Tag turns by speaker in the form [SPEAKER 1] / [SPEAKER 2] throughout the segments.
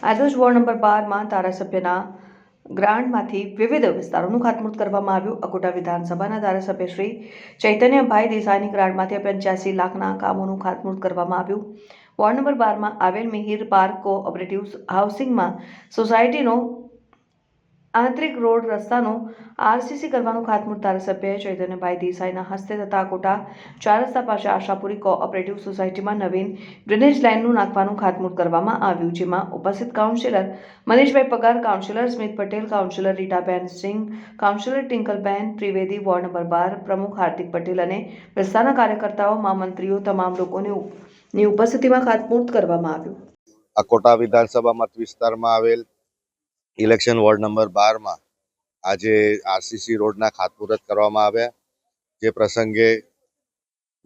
[SPEAKER 1] આજરોજ ward number 12માં ધારાસભ્યના ગ્રાન્ટમાંથી વિવિધ વિસ્તારોનું ખાતમુહૂર્ત કરવામાં આવ્યું. અકોટા વિધાનસભાના ધારાસભ્ય શ્રી ચૈતન્યભાઈ દેસાઈની ગ્રાન્ટમાંથી 85 લાખના કામોનું ખાતમુહૂર્ત કરવામાં આવ્યું. વોર્ડ નંબર 12માં આવેલ મિહિર પાર્ક કોઓપરેટિવ હાઉસિંગમાં સોસાયટીનો આંતરિક રોડ રસ્તાનો આરસીસી કરવાનું ખાતમુહૂર્ત ધારાસભ્ય ચૈતન્યભાઈ દેસાઈના હસ્તે તથા અકોટા 4 રસ્તા પાસે આશાપુરી કોઓપરેટિવ સોસાયટીમાં નવીન ડ્રેનેજ લાઇનનું નાખવાનું ખાતમુહૂર્ત કરવામાં આવ્યું, જેમાં ઉપસ્થિત councillor Manishbhai Pagar, councillor Smit Patel, councillor Ritaben Singh, councillor Tinkalben Trivedi, ward number 12 પ્રમુખ હાર્દિક પટેલ અને વિસ્તારના કાર્યકર્તાઓ, મહામંત્રીઓ તમામ લોકોની ઉપસ્થિતિમાં ખાતમુહૂર્ત કરવામાં આવ્યું.
[SPEAKER 2] અકોટા વિધાનસભા મત વિસ્તારમાં આવેલ ઇલેક્શન વોર્ડ નંબર 12માં આજે આરસીસી રોડના ખાતમુહૂર્ત કરવામાં આવ્યા. જે પ્રસંગે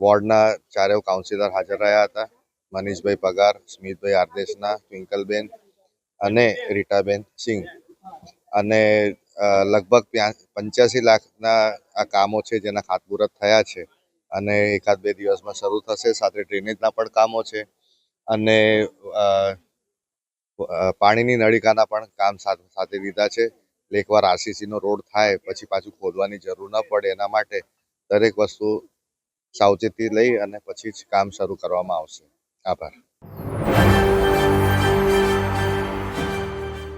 [SPEAKER 2] વોર્ડના ચારેય કાઉન્સિલર હાજર રહ્યા હતા. મનીષભાઈ પગાર, સ્મિતભાઈ આરદેશના, ટ્વિંકલબેન અને રીટાબેન સિંઘ. અને લગભગ 85 લાખના આ કામો છે જેના ખાતમુહૂર્ત થયા છે અને એકાદ બે દિવસમાં શરૂ થશે. સાથે ડ્રેનેજના પણ કામો છે અને પાણીની નળિકાના પણ કામ સાથે લીધા છે. એકવાર આરસીસીનો રોડ થાય પછી પાછું ખોદવાની જરૂર ન પડે એના માટે દરેક વસ્તુ સાવચેતી લઈ અને પછી જ કામ શરૂ કરવામાં આવશે. આભાર.